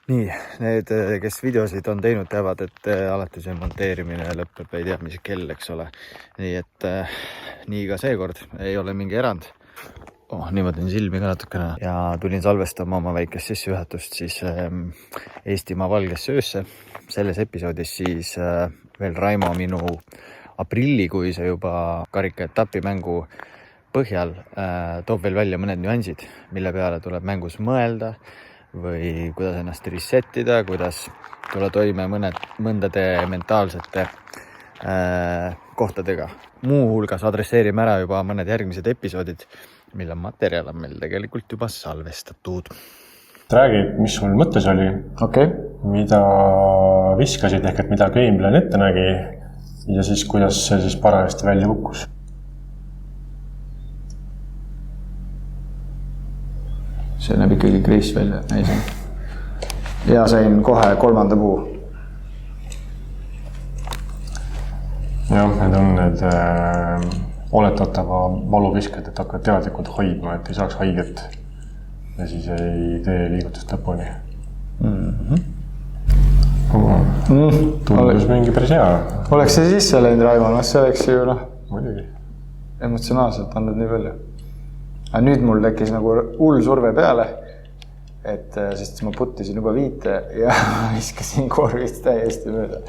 Nii, need, kes videosid on teinud, teavad, et alati see monteerimine lõpeb, ei tea, mis kell, eks ole. Nii et nii ka seekord ei ole mingi erand. Niimoodi silmi ka natukene. Ja tulin salvestama oma väikest sissejuhatust siis Eestimaa valgesse öösse. Selles episoodis siis veel Raimo minu aprillikuise juba karikaetapi mängu põhjal toob veel välja mõned nüansid, mille peale tuleb mängus mõelda või kuidas ennast resetida, kuidas tulla toime mõndade mentaalsete kohtadega. Muu hulgas adresseerime ära juba mõned järgmised episoodid, mille materjal on meil tegelikult juba salvestatud. Räägi, mis sul mõttes oli, mida viskasid ehk et mida gameplan ette nägi ja siis kuidas see siis parajasti välja kukkus. See näeb ikkagi kriis välja. Ja sain kohe 3. puu. Jah, need on need oletatava valuvisked, et hakkad teadlikult hoidma, et ei saaks haiget ja siis ei tee liigutust lõpuni. Tundus mingi päris hea. Oleks see sisse läinud, Raimo, see oleks ju muidugi emotsionaalselt andnud nii palju. Aga nüüd mul tekkis nagu hull surve peale, sest ma puttisin juba 5 ja viskasin korvist täiesti mööda.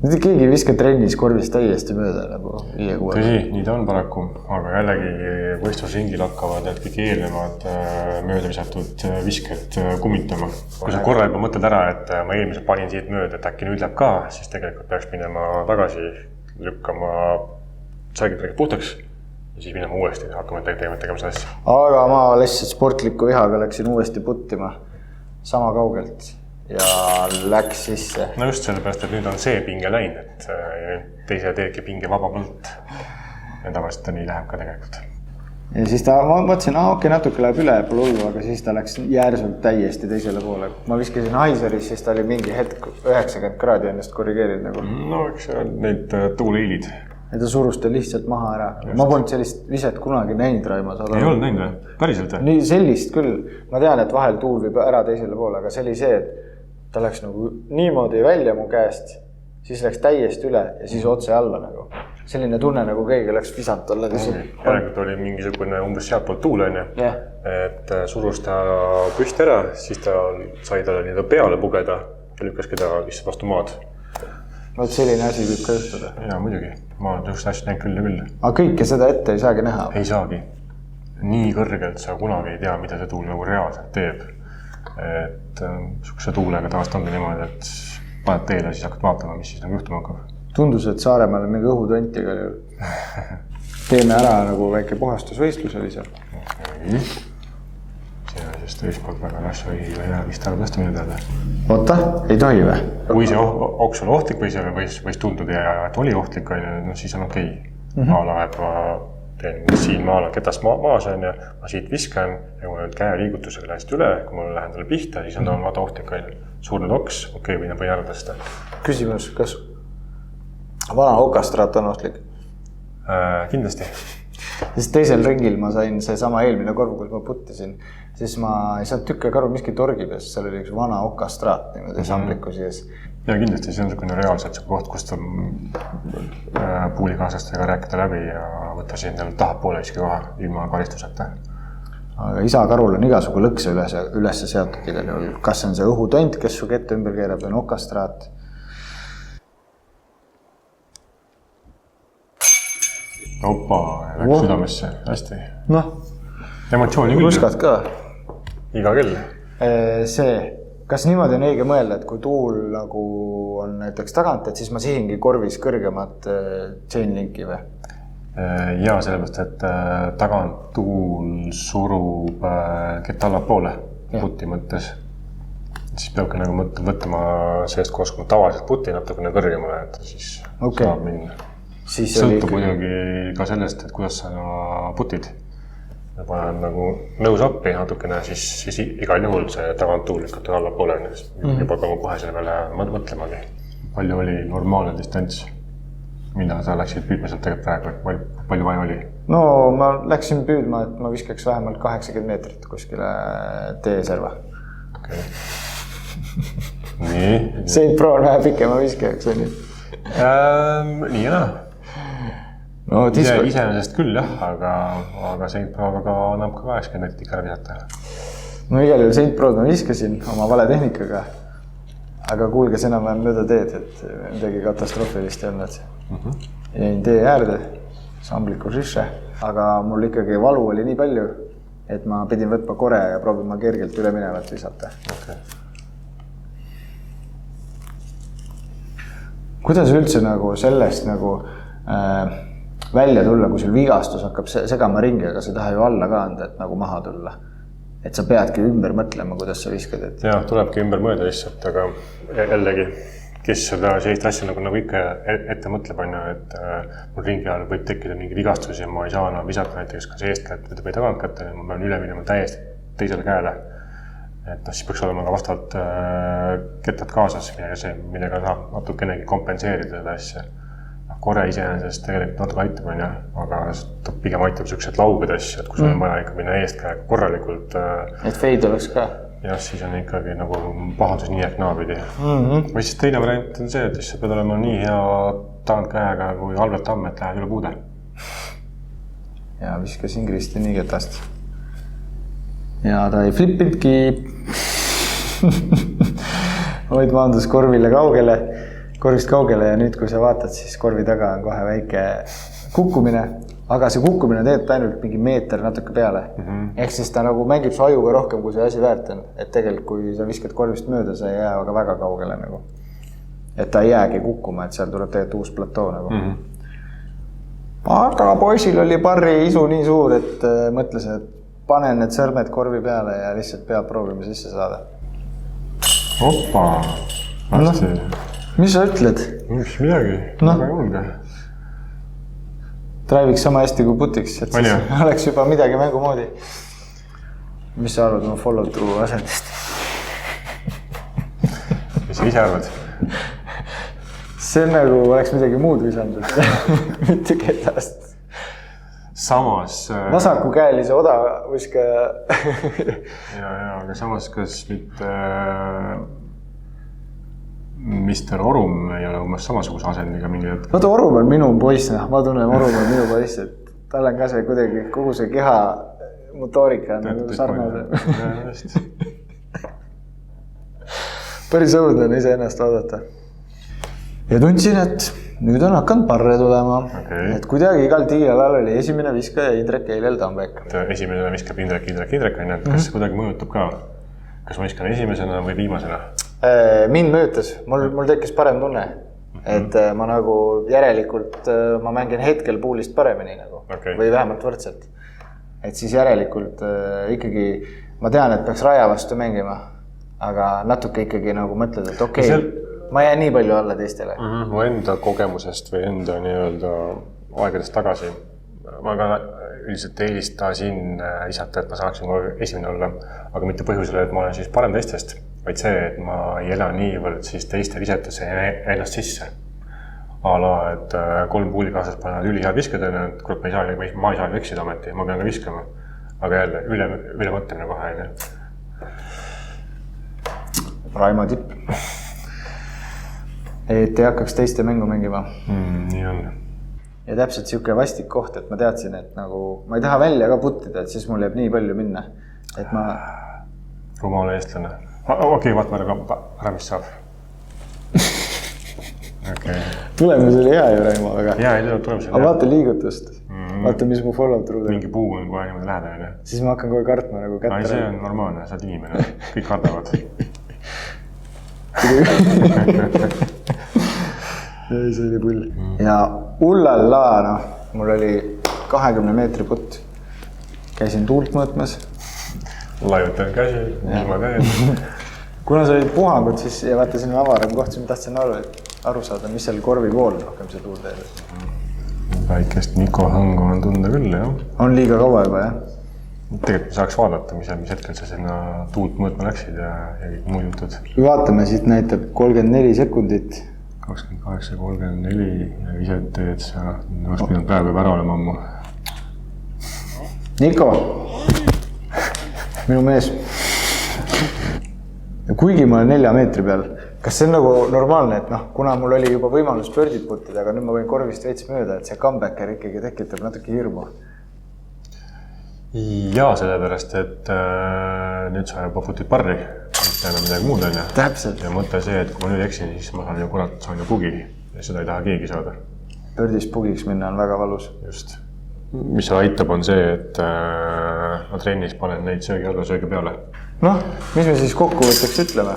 Nüüd keegi viska trennis korvist täiesti mööda nagu 5-6. Tõsi, nii ta on paraku, aga jällegi võistlusringil hakkavad need kõik eelnevad mööda visatud visked kummitama. Kui sa korra juba mõtled ära, et ma eelmiselt panin siit mööda, et äkki nüüd läheb ka, siis tegelikult peaks minema tagasi, lükkama särgid puhtaks. Ja siis minema uuesti ja hakkame tegema seda asja. Aga ma lihtsalt sportliku vihaga läksin uuesti puttima sama kaugelt ja läks sisse. No just sellepärast, et nüüd on see pinge läinud, et teise teedki pinge vabamalt. Ja tavaliselt ta nii läheb ka tegelikult. Ja siis ma mõtlesin, natuke läheb üle, pole hullu, aga siis ta läks järsult täiesti teisele poole. Ma viskasin Heiseris, siis ta oli mingi hetk 90 kraadi ennast korrigeerinud nagu. No eks need tuuleiilid. Ja ta surus ta lihtsalt maha ära. Ma polnud sellist viset kunagi näinud, Raimo. Ei olnud näinud või? Päriselt või? Nii sellist küll. Ma tean, et vahel tuul võib ära teisele poole, aga see oli see, et ta läks nagu niimoodi välja mu käest, siis läks täiesti üle ja siis otse alla nagu. Selline tunne, nagu keegi läks visant olla. Järelikult oli mingisugune umbes sealt poolt tuul, et surus ta püsti ära, siis ta sai talle nii peale pugeda ja lükkaski ta lihtsalt vastu maad. Vaat selline asi võib ka juhtuda. Jaa, muidugi. Ma olen just asja näinud küll ja küll. Aga kõike seda ette ei saagi näha? Ei saagi. Nii kõrgelt sa kunagi ei tea, mida see tuul nagu reaalselt teeb. Et sukse tuulega tavaliselt ongi niimoodi, et paned teele ja siis hakkad vaatama, mis siis nagu juhtuma hakkab. Tundus, et Saaremaal on mingi õhutontiga. Teeme ära nagu väike puhastusvõistlus oli seal. See on siis tõispoolt väga rasva või hea vist ära tõsta minu peale. Oota, ei tohi või? Kui see oks on ohtlik või see võis tunduda ja et oli ohtlik, siis on okei. Ma teen siin maala ketast maas ja ma siit viskan ja kui ma nüüd käe liigutusega lähest üle, kui ma lähen talle pihta, siis on ta vaata ohtlik. Suurnud oks, võin ära tõsta. Küsimus, kas vana okastraat on ohtlik? Kindlasti. Sest teisel ringil ma sain see sama eelmine korv, kus ma puttisin, siis ma ei saanud tükka karu miski torgib, sest seal oli üks vana okastraat niimoodi sambliku sees. Ja kindlasti see on selline reaalselt see koht, kus ta puulikaaslastega rääkida läbi ja võtta siin tahab poole iski koha ilma karistuseta. Aga isa karul on igasugu lõkse üles seatud igal juhul. Kas on see õhutont, kes su kette ümber keerab, või on okastraat? Opa, läks südamesse. Hästi. Emotsiooni küll. Ruskad ka. Iga kell. Kas niimoodi on õige mõelda, et kui tuul nagu on näiteks tagant, et siis ma sihingi korvis kõrgemat chainlinki või? Jaa, sellepärast, et tagant tuul surub kett allapoole putti mõttes. Siis peabki nagu võtma sellest kohast, kui ma tavaliselt putti natukene kõrgemale, et siis saab minna. Sõltub muidugi ka sellest, et kuidas sa putid. Ja panen nagu nõus appi natukene, siis igal juhul see tagant tuul lükata allapoole. Juba ka kohe selle peale mõtlemagi. Palju oli normaalne distants? Mida sa läksid püüdma sealt tegelikult praegu? Palju vaja oli? No ma läksin püüdma, et ma viskaks vähemalt 80 meetrit kuskile teeserva. Okay. Nii. Saint Pro on vähe pikema viskajaks, on ju? Nii ja naa. No, iseenesest küll jah, aga Saint Proga ka annab ka 80 meetrit ikka ära visata. No igal juhul Saint Prod ma viskasin oma vale tehnikaga, aga kuulges enam-vähem mööda teed, et midagi katastroofilist ei olnud. Jäin tee äärde, sambliku šisse, aga mul ikkagi valu oli nii palju, et ma pidin võtma kore ja proovima kergelt üle minevat visata. Okay. Kuidas üldse nagu sellest nagu välja tulla, kui sul vigastus hakkab segama ringi, aga sa ei taha ju alla ka anda, et nagu maha tulla? Et sa peadki ümber mõtlema, kuidas sa viskad, et... Jah, tulebki ümber mõelda lihtsalt, aga jällegi, kes seda sellist asja nagu ikka ette mõtleb, et mul ringi ajal võib tekkida mingi vigastus ja ma ei saa enam visata näiteks kas eestkätt või tagantkätte, ma pean üle minema täiesti teisele käele. Et siis peaks olema ka vastavalt kettad kaasas, millega saab natukenegi kompenseerida seda asja. Kore iseenesest tegelikult natuke aitab, aga ta pigem aitab sellised lauged asja, et kui sul on vaja ikka minna eestkäega korralikult. Et feid oleks ka? Jah, siis on ikkagi nagu pahandus nii ehk naapidi. Või siis teine variant on see, et siis sa pead olema nii hea tagantkäega kui Albert Tamm, et lähed üle puude. Ja viskasin Kristi nii ketast. Ja ta ei flippinudki. Vaid maandus korvist kaugele ja nüüd, kui sa vaatad, siis korvi taga on kohe väike kukkumine. Aga see kukkumine teeb ainult mingi meeter natuke peale. Ehk siis ta nagu mängib su ajuga rohkem, kui see asi väärt on. Et tegelikult, kui sa viskad korvist mööda, sa ei jää aga väga kaugele nagu. Et ta ei jäägi kukkuma, et seal tuleb tegelikult uus platoo nagu. Aga poisil oli parri isu nii suur, et mõtles, et panen need sõrmed korvi peale ja lihtsalt peab proovima sisse saada. Oppa! Varsti. Mis sa ütled? Mis midagi, väga julge. Drive'iks sama hästi kui putiks, et siis oleks juba midagi mängu moodi. Mis sa arvad oma follow-through asendist? Mis sa ise arvad? See on nagu oleks midagi muud visandud. Mitte ketast. Samas... Vasakukäelise odaviskaja. Ja, aga samas kas mitte... Mr. Orum ei ole umbes samasuguse asendiga mingi hetk. Vaata, Orum on minu poiss, ma tunnen Orum on minu poiss, et tal on ka see kuidagi kogu see keha motoorika on nagu sarnane. Päris õudne on ise ennast vaadata. Ja tundsin, et nüüd on hakanud parre tulema. Et kuidagi igal tiilalal oli esimene viskaja Indrek Eilel Tambek. Esimene viskab Indrek, kas see kuidagi mõjutab ka? Kas ma viskan esimesena või viimasena? Mind mõjutas, mul tekkis parem tunne, et ma nagu järelikult ma mängin hetkel puulist paremini nagu, või vähemalt võrdselt. Et siis järelikult ikkagi, ma tean, et peaks raja vastu mängima, aga natuke ikkagi nagu mõtled, et okei, ma jään nii palju alla teistele. Mu enda kogemusest või enda nii-öelda aegadest tagasi, ma ka üldiselt eelistasin lisata, et ma saaksin esimene olla, aga mitte põhjusele, et ma olen siis parem teistest, vaid see, et ma ei ela niivõrd siis teiste lisetesse ennast sisse. A-la, et 3 puulikaasast panevad ülihead viskadele, et kurat, ma ei saa eksida ometi, ma pean ka viskama. Aga jälle, üle mõtlemine kohe. Raimo tipp. Et ei hakkaks teiste mängu mängima. Nii on. Ja täpselt siuke vastik koht, et ma teadsin, et nagu ma ei taha välja ka puttida, et siis mul jääb nii palju minna. Et ma... Rumala eestlane. Okei, vaatame ära, mis saab. Tulemus oli hea ju, Raimo, aga... Jaa, ei tulemus oli hea. Aga vaata liigutust. Vaata, mis mu follow-through teeb. Mingi puu on kohe niimoodi lähedane. Siis ma hakkan kohe kartma nagu kätte. Ai, see on normaalne, sa oled inimene. Kõik kardavad. Ei, see oli pull. Ja ullalla, noh, mul oli 20 meetri putt. Käisin tuult mõõtmas. Laiutan käsi, ilma teen. Kuna sa olid puhangud, siis ja vaata siin avaram koht, siis ma tahtsin aru saada, mis seal korvi pool rohkem see tuul teeb. Väikest Niko hõngu on tunda küll, jah. On liiga kaua juba, jah? Tegelikult saaks vaadata, mis hetkel sa sinna tuult mõõtma läksid ja muud jutud. Kui vaatame, siit näitab 34 sekundit. 28-34 ja ise teed sa, oleks pidanud päev juba ära olema ammu. Niko, minu mees. ja kuigi ma olen 4 meetri peal, kas see on nagu normaalne, et noh, kuna mul oli juba võimalus birdit puttida, aga nüüd ma võin korvist veits mööda, et see comebacker ikkagi tekitab natuke hirmu. Ja sellepärast, et nüüd sa juba putid parri, mitte enam midagi muud on ju. Täpselt. Ja mõte see, et kui ma nüüd eksin, siis ma saan ju kurat, saan ju bugi ja seda ei taha keegi saada. Birdis bugiks minna on väga valus. Just. Mis seal aitab on see, et ma trennis panen neid söögi alla söögi peale. Noh, mis me siis kokkuvõtteks ütleme?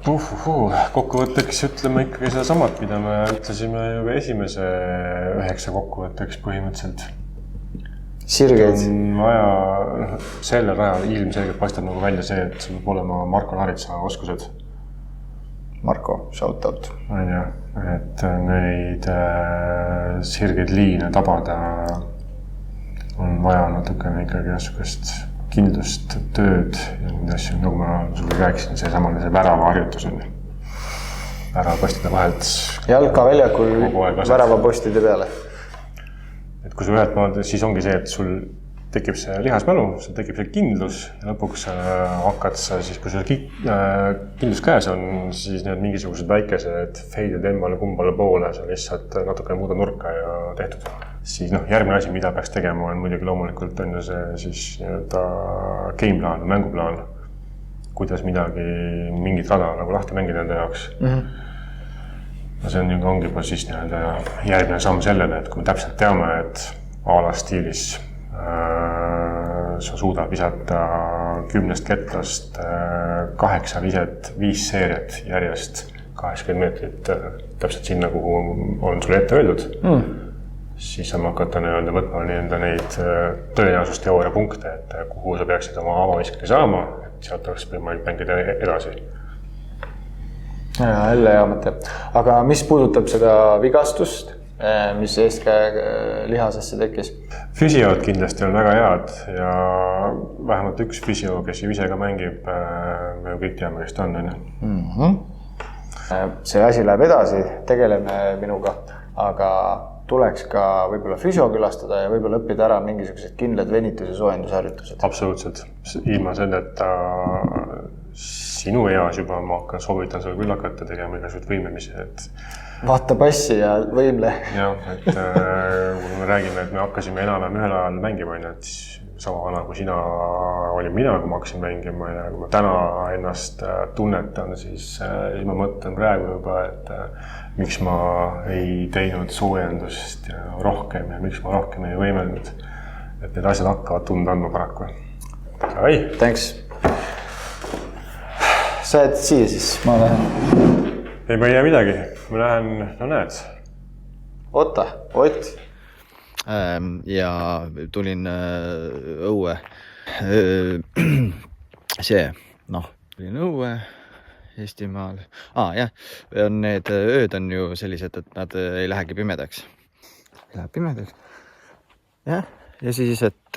Kokkuvõtteks ütleme ikkagi seda samat, mida me ütlesime juba esimese 9 kokkuvõtteks põhimõtteliselt. Sirgeid. On vaja, sellel rajal ilmselgelt paistab nagu välja see, et sul peab olema Marko Laritsa oskused. Marko, shout out. On ju, et neid sirgeid liine tabada on vaja natukene ikkagi niisugust kindlust, tööd ja neid asju, nagu ma sulle rääkisin, see samane see värava harjutus on. Väravapostide vahelt. Jalka väljakul väravapostide peale. Et kui sul ühed maad, siis ongi see, et sul tekib see lihasmälu, sul tekib see kindlus ja lõpuks hakkad sa siis, kui sul kindlus käes on, siis need mingisugused väikesed feided emmale kumbale poole, sa lihtsalt natukene muuda nurka ja tehtud. Siis järgmine asi, mida peaks tegema, on muidugi loomulikult on ju see siis gameplaan, mänguplaan, kuidas mingit rada nagu lahti mängida enda jaoks. Ja see ongi juba siis järgmine samm sellele, et kui me täpselt teame, et ala stiilis sa suudad visata 10 ketlast 8 viset, 5 seeriat järjest 80 meetrit täpselt sinna, kuhu on sulle ette öeldud. Siis saame hakata võtma neid tõenäosusteooria punkte, et kuhu sa peaksid oma avaviskani saama, et sealt oleks võimalik mängida edasi. Jälle hea mõte. Aga mis puudutab seda vigastust, mis eeskäe lihasesse tekkis? Füsiod kindlasti on väga head ja vähemalt üks füsio, kes ju ise ka mängib, me ju kõik teame, kes ta on. See asi läheb edasi, tegeleme minuga, aga tuleks ka võib-olla füsio külastada ja võib-olla õppida ära mingisugused kindlad venitus- ja soojendusharjutused. Absoluutselt. Ilma selleta sinu eas juba ma soovitan sulle küll hakata tegema igasugused võimlemisi. Vaata passi ja võimle. Jah, et kui me räägime, et me hakkasime enam ühel ajal mängima, et sama vana kui sina olin mina, kui ma hakkasin mängima ja kui ma täna ennast tunnetan, siis ma mõtlen praegu juba, et miks ma ei teinud soojendust ja rohkem ja miks ma rohkem ei võimelnud. Et need asjad hakkavad tunda andma paraku. Thanks. Sa jääd siia siis, ma lähen. Ei, ma ei jää midagi. Ma lähen, no näed. Ott. Ja tulin õue. Tulin õue Eestimaal. Jah, need ööd on ju sellised, et nad ei lähegi pimedaks. Läheb pimedaks. Jah, ja siis, et